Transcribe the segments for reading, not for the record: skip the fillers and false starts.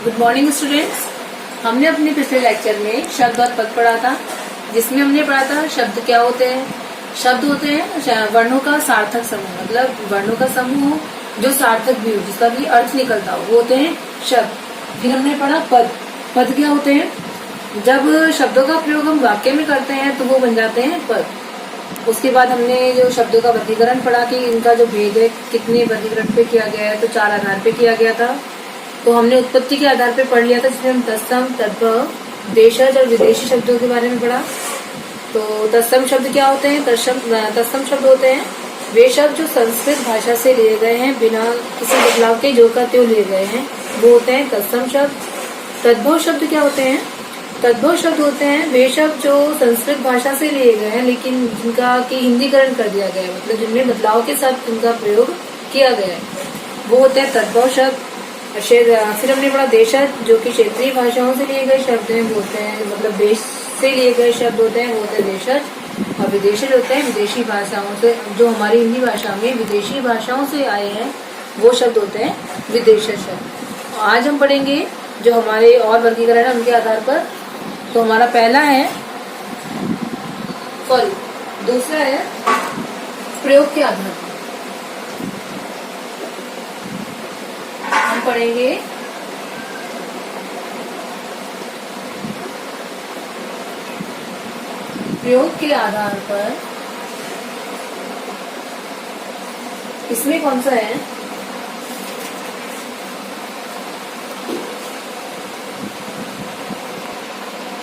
Good morning students. हमने अपने पिछले लेक्चर में शब्द और पद पढ़ा था, जिसमें हमने पढ़ा था शब्द क्या होते हैं। शब्द होते हैं वर्णों का सार्थक समूह, मतलब वर्णों का समूह जो सार्थक भी हो, जिसका भी अर्थ निकलता हो, वो होते हैं शब्द। फिर हमने पढ़ा पद। पद क्या होते हैं? जब शब्दों का प्रयोग हम वाक्य में करते हैं तो वो बन जाते हैं पद। उसके बाद हमने जो शब्दों का वर्गीकरण पढ़ा कि इनका जो भेद है कितने वर्गीकरण पे किया गया है, तो 4 आधार पे किया गया था। तो हमने उत्पत्ति के आधार पे पढ़ लिया था, जिसमें हम तत्सम, तद्भव, देशज और विदेशी शब्दों के बारे में पढ़ा। तो तत्सम शब्द क्या होते हैं? तत्सम शब्द होते हैं वे शब्द जो संस्कृत भाषा से लिए गए हैं, बिना किसी बदलाव के जो का त्यों लिए गए हैं, वो होते हैं तत्सम शब्द। तद्भव शब्द क्या होते हैं? तद्भव शब्द होते हैं वे शब्द जो संस्कृत भाषा से लिए गए हैं, लेकिन जिनका की हिंदीकरण कर दिया गया है, मतलब जिनमें बदलाव के साथ इनका प्रयोग किया गया है, वो होते हैं तद्भव शब्द। फिर हमने पढ़ा देशज, जो कि क्षेत्रीय भाषाओं से लिए गए शब्द हैं, वो होते हैं मतलब देश से लिए गए शब्द होते हैं, वो होते हैं देशज। और विदेशज होते हैं विदेशी भाषाओं से, जो हमारी हिंदी भाषा में विदेशी भाषाओं से आए हैं, वो शब्द होते हैं विदेशज शब्द। आज हम पढ़ेंगे जो हमारे और वर्गीकरण है उनके आधार पर। तो हमारा पहला है दूसरा है प्रयोग के आधार पर। हम पढ़ेंगे प्रयोग के आधार पर। इसमें कौन सा है?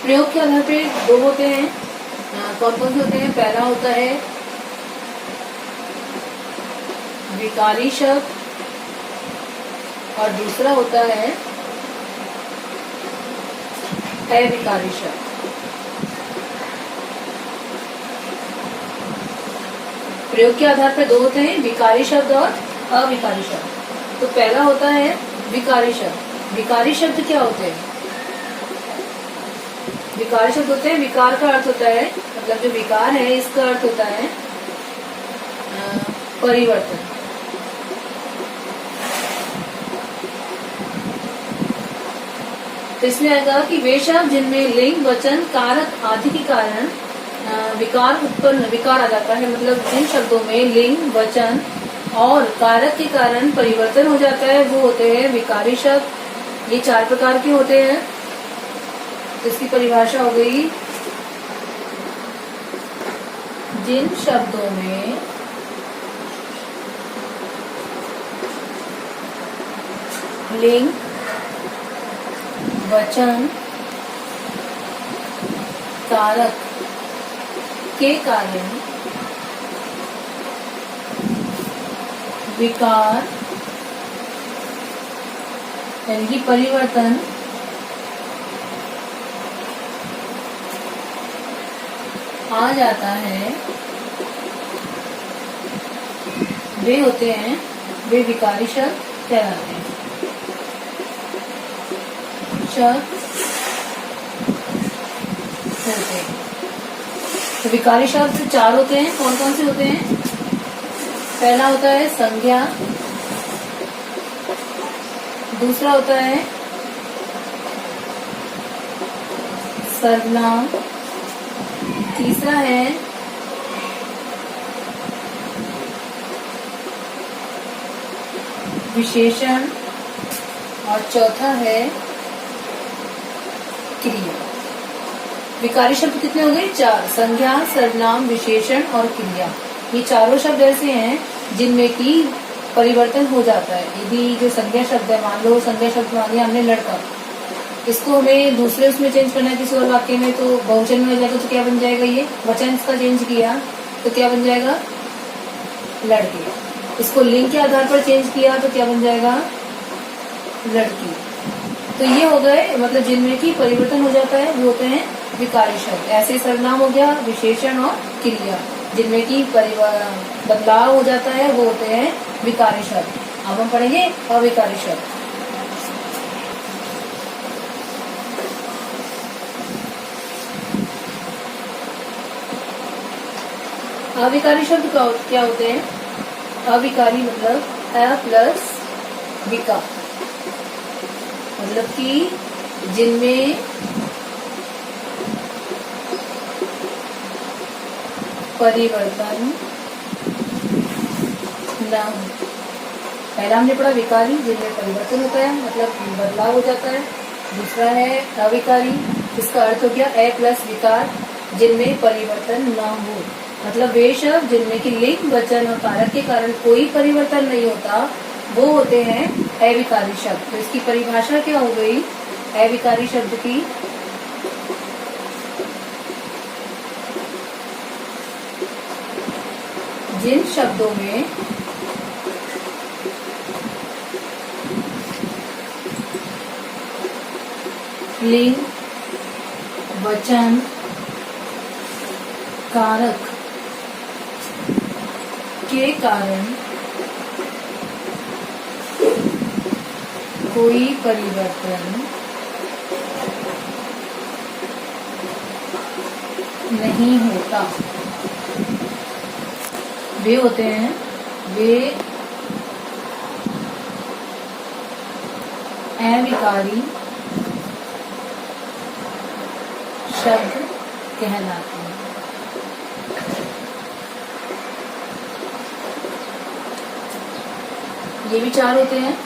प्रयोग के आधार पे 2 होते हैं। कौन कौन से होते हैं? पहला होता है विकारी शब्द और दूसरा होता है अविकारी शब्द। प्रयोग के आधार पर 2 होते हैं, विकारी शब्द और अविकारी शब्द। तो पहला होता है विकारी शब्द। विकारी शब्द क्या होते हैं? विकार शब्द होते हैं, विकार का अर्थ होता है, मतलब जो विकार है इसका अर्थ होता है परिवर्तन। तो इसमें आएगा कि वे शब्द जिनमें लिंग, वचन, कारक आदि के कारण विकार आ जाता है, मतलब जिन शब्दों में लिंग, वचन और कारक के कारण परिवर्तन हो जाता है, वो होते हैं विकारी शब्द। ये 4 प्रकार के होते हैं। इसकी परिभाषा हो गई, जिन शब्दों में लिंग, वचन, कारक के कारण विकार यानी कि परिवर्तन आ जाता है, वे होते हैं, वे विकारी शब्द कहलाते हैं। शब्द होते हैं। तो विकारी शब्द 4 होते हैं। कौन कौन से होते हैं? पहला होता है संज्ञा, दूसरा होता है सर्वनाम, तीसरा है विशेषण और चौथा है क्रिया। विकारी शब्द कितने हो गए? 4। संज्ञा, सर्वनाम, विशेषण और क्रिया। ये चारों शब्द ऐसे हैं जिनमें की परिवर्तन हो जाता है। यदि जो संज्ञा शब्द है, मान लो संज्ञा शब्द मान लिया हमने लड़का, इसको हमें दूसरे उसमें चेंज करना है किसी और वाक्य में, तो बहुवचन में हो जाएगा तो क्या बन जाएगा? ये वचन इसका चेंज किया तो क्या बन जाएगा? लड़के। इसको लिंग के आधार पर चेंज किया तो क्या बन जाएगा? लड़की। तो ये हो गए, मतलब जिनमें की परिवर्तन हो जाता है वो होते हैं विकारी शब्द। ऐसे सर्वनाम हो गया, विशेषण और क्रिया, जिनमें की बदलाव हो जाता है, वो होते हैं विकारी शब्द। अब हम पढ़ेंगे अविकारी शब्द। अविकारी शब्द क्या होते हैं? अविकारी मतलब अ प्लस विकार, मतलब कि जिनमें परिवर्तन ना हो। पहला हमने पढ़ा विकारी, जिनमें परिवर्तन होता है मतलब बदलाव हो जाता है। दूसरा है अविकारी, इसका अर्थ हो गया ए प्लस विकार, जिनमें परिवर्तन ना हो। मतलब वे शब्द जिनमें कि लिंग, वचन और कारक के कारण कोई परिवर्तन नहीं होता, वो होते हैं अविकारी शब्द। तो इसकी परिभाषा क्या हो गई अविकारी शब्द की? जिन शब्दों में लिंग, वचन, कारक के कारण कोई परिवर्तन नहीं होता, वे होते हैं अविकारी शब्द कहलाते हैं। ये भी चार होते हैं।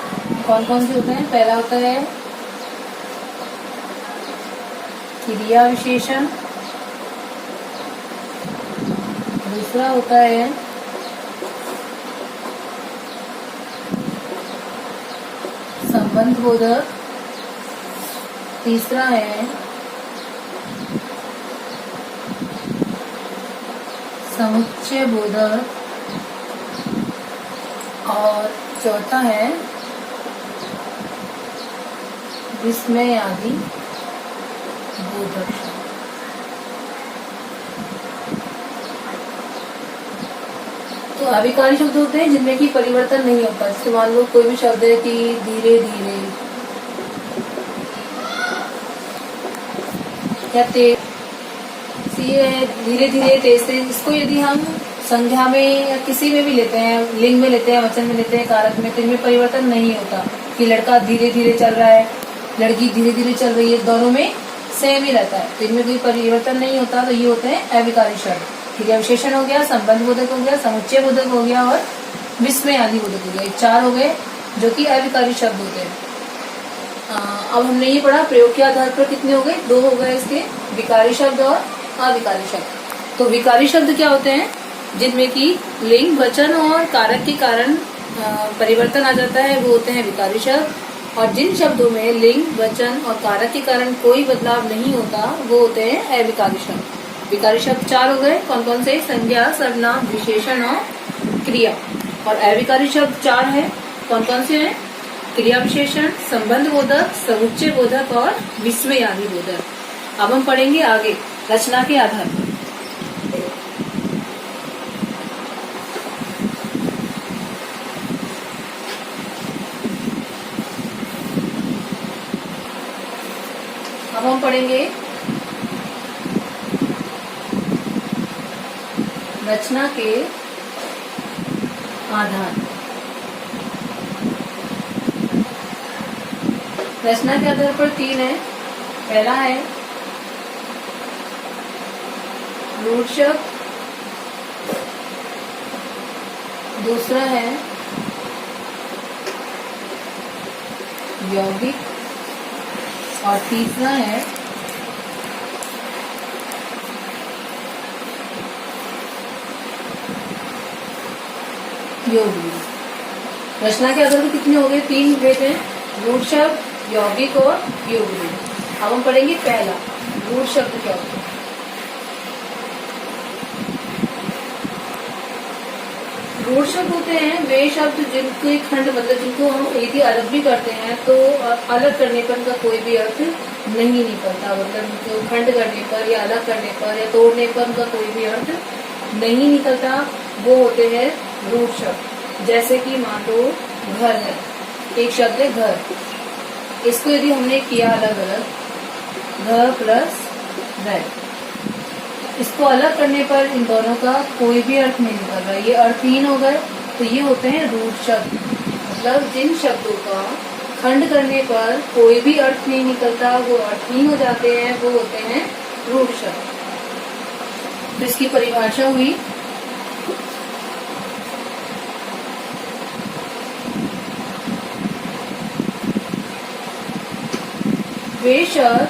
कौन कौन से होते हैं? पहला होता है क्रिया विशेषण, दूसरा होता है संबंध बोधक, तीसरा है समुच्चय बोधक और चौथा है विस्मय आदि बोधक। तो अविकारी शब्द होते हैं जिनमें कि परिवर्तन नहीं होता। जैसे मान लो कोई भी शब्द है कि धीरे धीरे या तेज, ये है धीरे धीरे तेज से। इसको यदि हम संज्ञा में या किसी में भी लेते हैं, लिंग में लेते हैं, वचन में लेते हैं, कारक में, तो इनमें परिवर्तन नहीं होता कि लड़का धीरे धीरे चल रहा है, लड़की धीरे धीरे चल रही है, दोनों में सेम ही रहता है, तो इनमें कोई परिवर्तन नहीं होता। तो ये होते हैं अविकारी शब्द। क्रिया विशेषण हो गया, संबंध बोधक हो गया, समुच्चय बोधक हो गया और विस्मय आदि बोधक हो गया। ये चार हो गए जो कि अविकारी शब्द होते हैं। अब हमने ये पढ़ा प्रयोग के आधार पर कितने हो गए? दो हो गए इसके, विकारी शब्द और अविकारी शब्द। तो विकारी शब्द क्या होते हैं? जिनमें कि लिंग, वचन और कारक के कारण परिवर्तन आ जाता है, वो होते हैं विकारी शब्द। और जिन शब्दों में लिंग, वचन और कारक के कारण कोई बदलाव नहीं होता, वो होते हैं अविकारी शब्द। विकारी शब्द चार हो गए। कौन कौन से? संज्ञा, सर्वनाम, विशेषण और क्रिया। और अविकारी शब्द चार है। कौन कौन से हैं? क्रिया विशेषण, संबंध बोधक, समुच्चय बोधक और विस्मय आदि बोधक। अब हम पढ़ेंगे आगे रचना के आधार पर। अब हम पढ़ेंगे रचना के आधार। रचना के आधार पर तीन है। पहला है रूढ़ शब्द, दूसरा है यौगिक और तीसरा है यौगिक। रचना के आधार पर कितने हो गए? तीन भेद हैं, रूढ़ शब्द, यौगिक और यौगिक। अब हम पढ़ेंगे पहला रूढ़ शब्द क्या होता है। रूढ़ शब्द होते हैं वे शब्द जिनके खंड मतलब जिनको हम यदि अलग भी करते हैं तो अलग करने पर उनका कोई भी अर्थ नहीं निकलता। मतलब जो खंड करने पर या अलग करने पर या तोड़ने पर उनका कोई भी अर्थ नहीं निकलता, वो होते हैं रूढ़ शब्द। जैसे कि मान लो घर है, एक शब्द है घर, इसको यदि हमने किया अलग अलग घ प्लस रै, इसको अलग करने पर इन दोनों का कोई भी अर्थ नहीं निकल रहा, ये अर्थहीन हो गए। तो ये होते हैं रूढ़ शब्द। मतलब जिन शब्दों का खंड करने पर कोई भी अर्थ नहीं निकलता, वो अर्थहीन हो जाते हैं, वो होते हैं रूढ़ शब्द। तो इसकी परिभाषा हुई, वे शब्द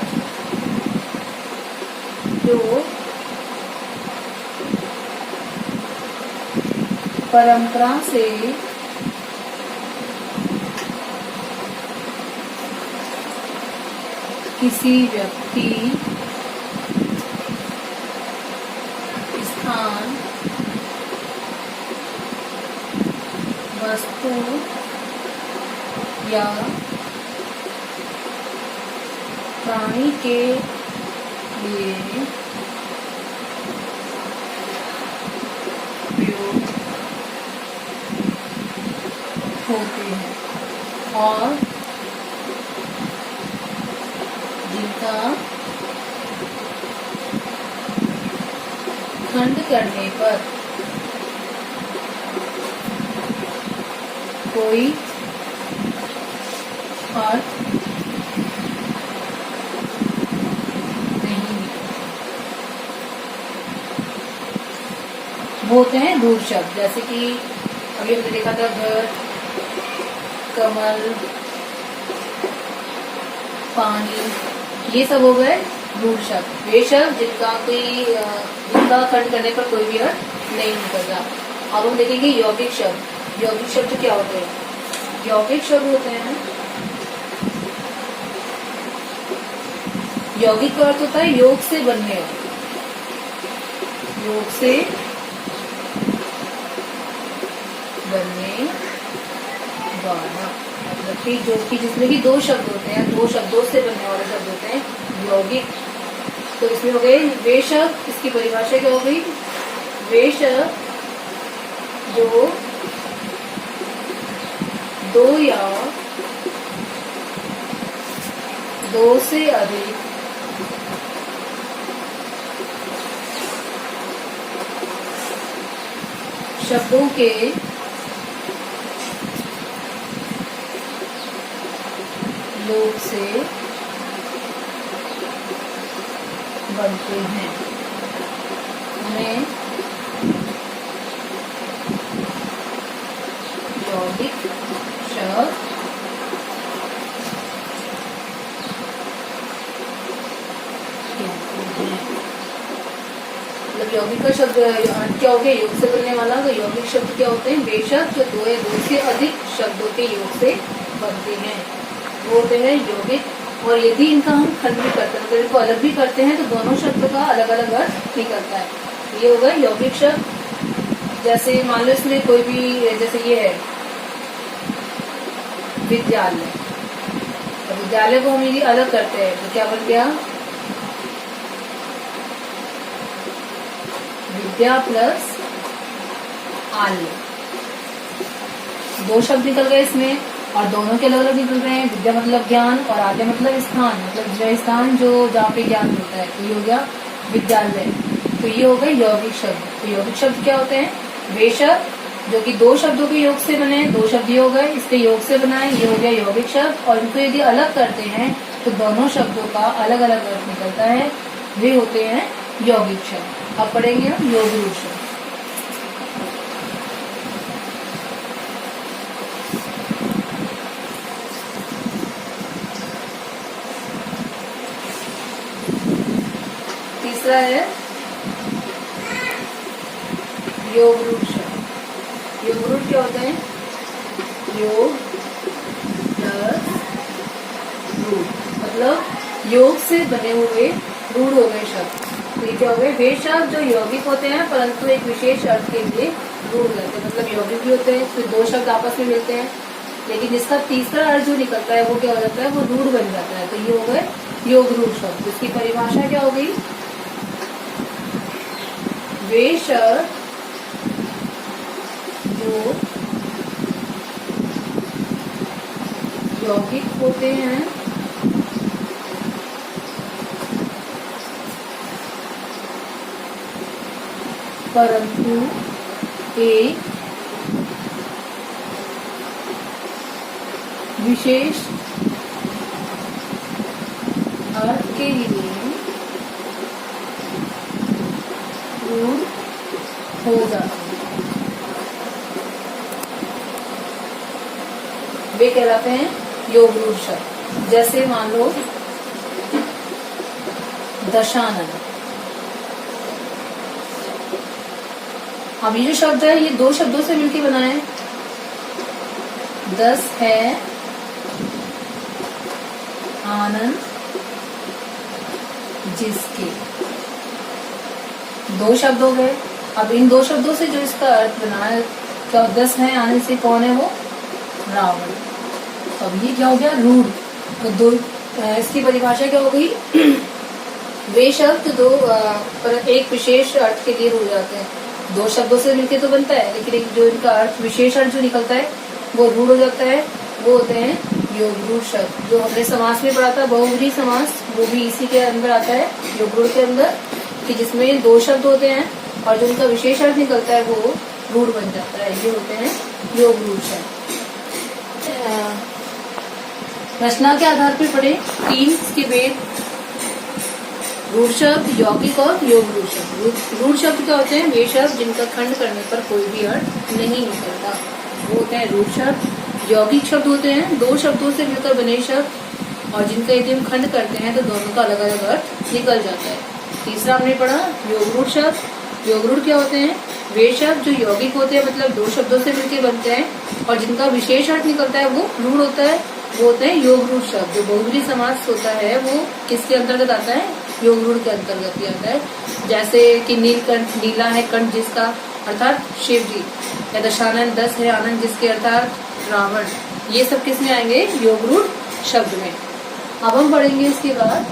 जो परंपरा से किसी व्यक्ति, स्थान, वस्तु या प्राणी के लिए प्रयोग होते हैं और जिनका खंड करने पर कोई अर्थ नहीं, वो होते हैं रूढ़ शब्द। जैसे कि अभी हमने देखा था घर, कमल, पानी, ये सब हो गए रूढ़ शब्द। वे शब्द जिनका खंड करने पर कोई भी अर्थ नहीं निकलता। अब हम देखेंगे यौगिक शब्द। यौगिक शब्द क्या होते हैं? यौगिक शब्द होते हैं, यौगिक का अर्थ होता है योग से बनने वाला, योग से बनने वाला, मतलब कि जो कि जिसमें कि दो शब्द होते हैं, दो शब्दों से बनने वाले शब्द होते हैं यौगिक। तो इसमें हो गए वे शब्द। इसकी परिभाषा क्या हो गई? वे शब्द जो दो या दो से अधिक शब्दों के योग से बनते हैं, उन्हें यौगिक शब्द मतलब यौगिक का शब्द क्या हो गया? योग से बनने वाला। तो यौगिक शब्द क्या होते हैं? वे शब्द जो दो या दो से अधिक शब्दों के योग से बनते हैं, वो होते हैं यौगिक। और यदि इनका हम खंड भी करते हैं, मतलब इनको अलग भी करते हैं, तो दोनों शब्द का अलग अलग अर्थ निकलता है। ये होगा यौगिक शब्द। जैसे मान लो इसमें कोई भी, जैसे ये है विद्यालय, तो विद्यालय को हम यदि अलग करते हैं तो क्या बन गया? विद्या प्लस आल्य, दो शब्द निकल गए इसमें और दोनों के अलग अलग निकल रहे हैं। विद्या मतलब ज्ञान और आद्य मतलब स्थान, मतलब जो स्थान जो जहाँ पे ज्ञान मिलता है, तो ये हो गया विद्यालय। तो ये हो गए यौगिक शब्द। तो यौगिक शब्द क्या होते हैं? वे शब्द जो कि दो शब्दों के योग से बने, दो शब्द ये हो गए, इसके योग से बनाए, ये हो गया यौगिक शब्द। और इनको यदि अलग करते हैं तो दोनों शब्दों का अलग अलग अर्थ निकलता है, वे होते हैं यौगिक शब्द। अब पढ़ेंगे हम योग रूढ़ शब्द। तीसरा है योग रूढ़ शब्द। योग रूढ़ क्या होते हैं? योग प्लस रूढ़, मतलब योग से बने हुए रूढ़ हो गए शब्द। तो ये क्या हो गए? वे शब्द जो यौगिक होते हैं परंतु एक विशेष अर्थ के लिए रूढ़ रहते हैं, मतलब यौगिक भी होते हैं, फिर दो शब्द आपस में मिलते हैं, लेकिन इसका तीसरा अर्थ जो निकलता है वो क्या हो जाता है? वो रूढ़ बन जाता है। तो ये हो गए योग रूढ़ शब्द। इसकी परिभाषा क्या हो गई? वे शब्द जो यौगिक होते हैं परंतु एक विशेष अर्थ के लिए रूढ़ हो जाते हैं, वे कहलाते हैं योग रूढ़ शब्द। जैसे मान लो दशानन। अब ये जो शब्द है ये दो शब्दों से मिलकर बना है। 10 है आनंद जिसके, दो शब्द हो गए। अब इन दो शब्दों से जो इसका अर्थ बना है, क्या 10 है आनंद से कौन है वो? रावण। अब ये क्या हो गया? रूढ़। तो दो इसकी परिभाषा क्या हो गई? वे शब्द दो पर एक विशेष अर्थ के लिए रूढ़ जाते हैं। दो शब्दों से मिलके तो बनता है, लेकिन एक जो इनका अर्थ विशेष अर्थ जो निकलता है वो रूढ़ हो जाता है। वो होते हैं योग रूढ़ शब्द। जो हमने समास में पढ़ा था बहुव्रीहि समास, वो भी इसी के अंदर आता है, योग रूढ़ के अंदर, कि जिसमें दो शब्द होते हैं और जो उनका विशेष अर्थ निकलता है वो रूढ़ बन जाता है। ये होते हैं योग रूढ़ शब्द। रचना के आधार पर पढ़े 3 इसके भेद: रूढ़ शब्द, यौगिक और योग रूढ़ शब्द। रूढ़ शब्द क्या होते हैं? वे शब्द जिनका खंड करने पर कोई भी अर्थ नहीं निकलता, वो होते हैं रूढ़ शब्द। यौगिक शब्द होते हैं दो शब्दों से मिलकर बने शब्द और जिनका यदि हम खंड करते हैं तो दोनों का अलग अलग अर्थ निकल जाता है। तीसरा हमने पढ़ा योग रूढ़ शब्द। योग रूढ़ क्या होते हैं? वे शब्द जो यौगिक होते हैं, मतलब दो शब्दों से मिलकर बनते हैं और जिनका विशेष अर्थ निकलता है वो रूढ़ होता है, वो होते हैं योग रूढ़ शब्द। जो बहुव्रीहि समास होता है वो किसके अंतर्गत आता है? योग रूढ़ के अंतर्गत ही आता है। जैसे कि नीलकंठ, नीला है कंठ जिसका, अर्थात शिव जी। या दशानन, 10 है आनंद जिसके, अर्थात रावण। ये सब किस में आएंगे? योग रूढ़ शब्द में। अब हम पढ़ेंगे इसके बाद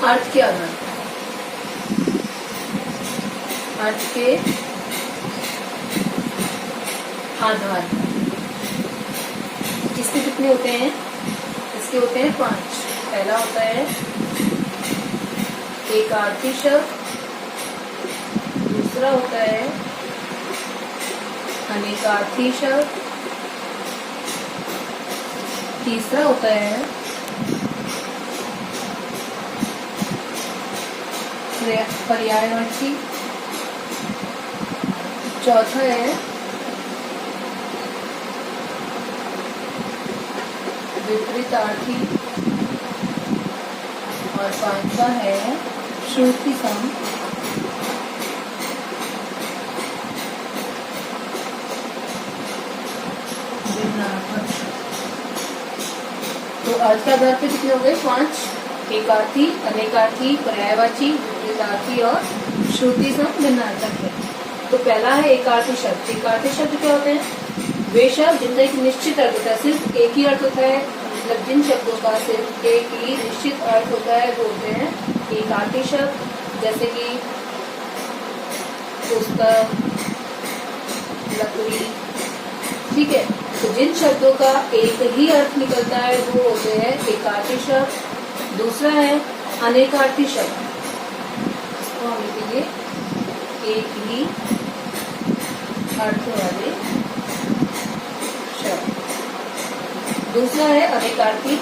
अर्थ के आधार। अर्थ के आधार इसके कितने होते हैं? इसके होते हैं 5। पहला होता है एकार्थी शब्द, दूसरा होता है अनेकार्थी शब्द, तीसरा होता है पर्यायवाची, चौथा है विपरीतार्थी और पांचवा है श्रुति सम। तो अर्थ के आधार पे कितने हो गए? 5। एकार्थी, अनेकार्थी, पर्यायवाची, विपरीतार्थी और श्रुति सम भिन्नार्थक है। तो पहला है एकार्थी शब्द। एकार्थी शब्द क्या होते हैं? वे शब्द जिनका एक निश्चित अर्थ होता है, सिर्फ एक ही अर्थ होता है, मतलब जिन शब्दों का सिर्फ एक ही निश्चित अर्थ होता है वो होते हैं एकार्थी शब्द। जैसे कि पुस्तक, लकड़ी, ठीक है। तो जिन शब्दों का एक ही अर्थ निकलता है वो होते हैं एकार्थी शब्द। दूसरा है अनेकार्थी शब्द, इसको हम लिखेंगे एक ही अर्थ वाले शब्द। दूसरा है अनेकार्थी,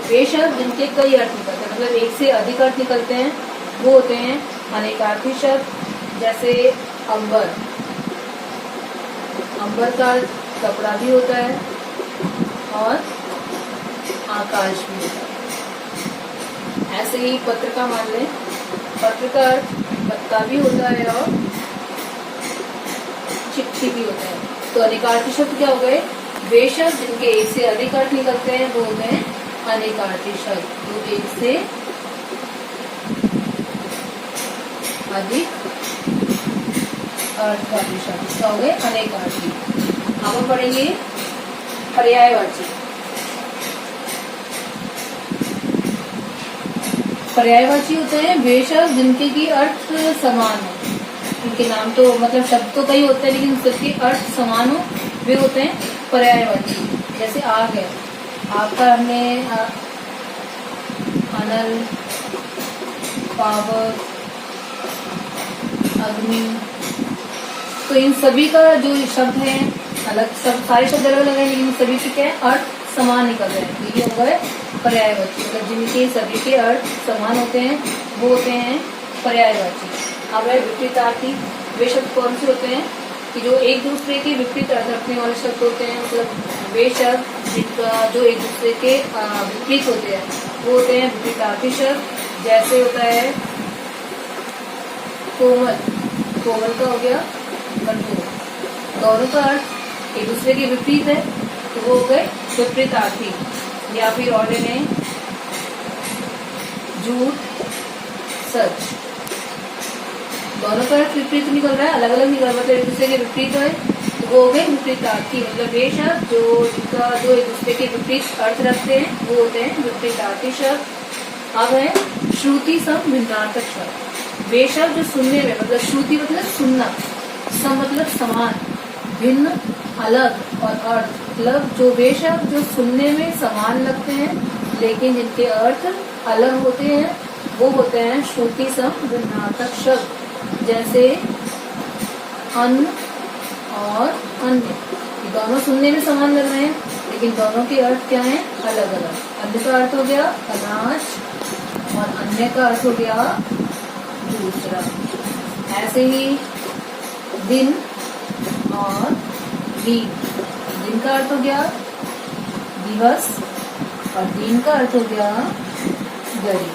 वे शब्द जिनके कई अर्थ निकलते हैं, मतलब एक से अधिक अर्थ निकलते हैं, वो होते हैं अनेकार्थी शब्द। जैसे अंबर, अंबर का कपड़ा भी होता है और आकाश भी होता है। ऐसे ही पत्र का मान लें, पत्र का पत्ता भी होता है और चिट्ठी भी होता है। तो अनेकार्थी शब्द क्या हो गए? वे शब्द जिनके एक से अधिक अर्थ निकलते हैं वो होते हैं अनेकार्थी शब्द। तो एक से अधिक अर्थ वाले शब्द क्या हो गए? अनेकार्थी। अब हम पढ़ेंगे पर्यायवाची। पर्यायवाची होते हैं वे शब्द जिनके की अर्थ समान हो। इनके नाम तो मतलब शब्द तो कई होते हैं लेकिन सबके अर्थ समान हो, वे होते हैं पर्यायवाची। जैसे आग है, आपका हमने अनल, पावर, अग्नि, तो इन सभी का जो शब्द है अलग, सब सारे शब्द अलग अलग है, लेकिन सभी के क्या है अर्थ समान निकल रहे हैं। तो ये हो गए पर्यायवाची, मतलब जिनके सभी के अर्थ समान होते हैं वो होते हैं पर्यायवाची। अब है विपरीतार्थी, वे शब्द कौन से होते हैं कि जो एक दूसरे के विपरीत अर्थ रखने वाले शब्द होते हैं, मतलब वे शब्द जिनका जो एक दूसरे के विपरीत होते हैं वो होते हैं विपरीतार्थी शब्द। जैसे होता है कोमल, कोमल का हो गया कठोर, दोनों का अर्थ एक दूसरे के विपरीत है तो वो हो गए विपरीतार्थी। या फिर और लेने झूठ, सच, दोनों का अर्थ विपरीत निकल रहा है, अलग अलग निकल रहा है, मतलब एक दूसरे के विपरीत है तो वो हो गए विपरीतार्थी। मतलब वे शब्द जो एक दूसरे के विपरीत अर्थ रखते हैं वो होते हैं विपरीतार्थी शब्द। अब है श्रुति सम भिन्नार्थक शब्द, वे शब्द जो सुनने में, मतलब श्रुति मतलब सुनना, सम मतलब समान, भिन्न अलग और अर्थ मतलब जो वे शब्द जो सुनने में समान लगते हैं लेकिन जिनके अर्थ अलग होते हैं वो होते हैं श्रुति सम भिन्नार्थक शब्द। जैसे अन्न और अन्य, दोनों सुनने में समान लग रहे हैं लेकिन दोनों के अर्थ क्या हैं अलग अलग। अन्न का अर्थ हो गया अनाज और अन्य का अर्थ हो गया दूसरा। ऐसे ही दिन और दिन, दिन का अर्थ हो गया दिवस और दिन का अर्थ हो गया घड़ी।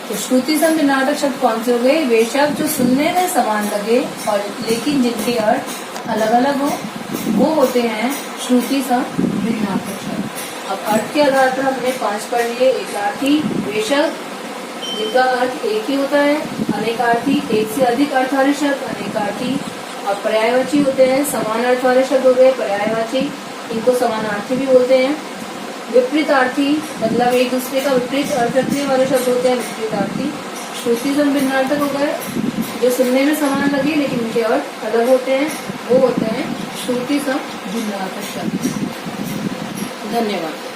तो श्रुति सम भिन्नार्थक शब्द कौन से हो गए? वे शब्द जो सुनने में समान लगे और लेकिन जिनके अर्थ अलग अलग हो वो होते हैं श्रुति सम भिन्नार्थक शब्द। अब अर्थ के आधार पर हमने 5 पढ़ लिए। एकार्थी वे शब्द जिनका अर्थ एक ही होता है, अनेकार्थी एक से अधिक अर्थ वाले शब्द अनेकार्थी, और पर्यायवाची होते हैं समान अर्थ वाले शब्द हो गए पर्यायवाची, इनको समानार्थी भी बोलते हैं। विपरीतार्थी मतलब एक दूसरे का विपरीत अर्थ रखने वाले शब्द होते हैं विपरीतार्थी। श्रुति सम भिन्नार्थक हो गए जो सुनने में समान लगे लेकिन उनके अर्थ अलग होते हैं वो होते हैं श्रुति सम भिन्नार्थक शब्द। धन्यवाद।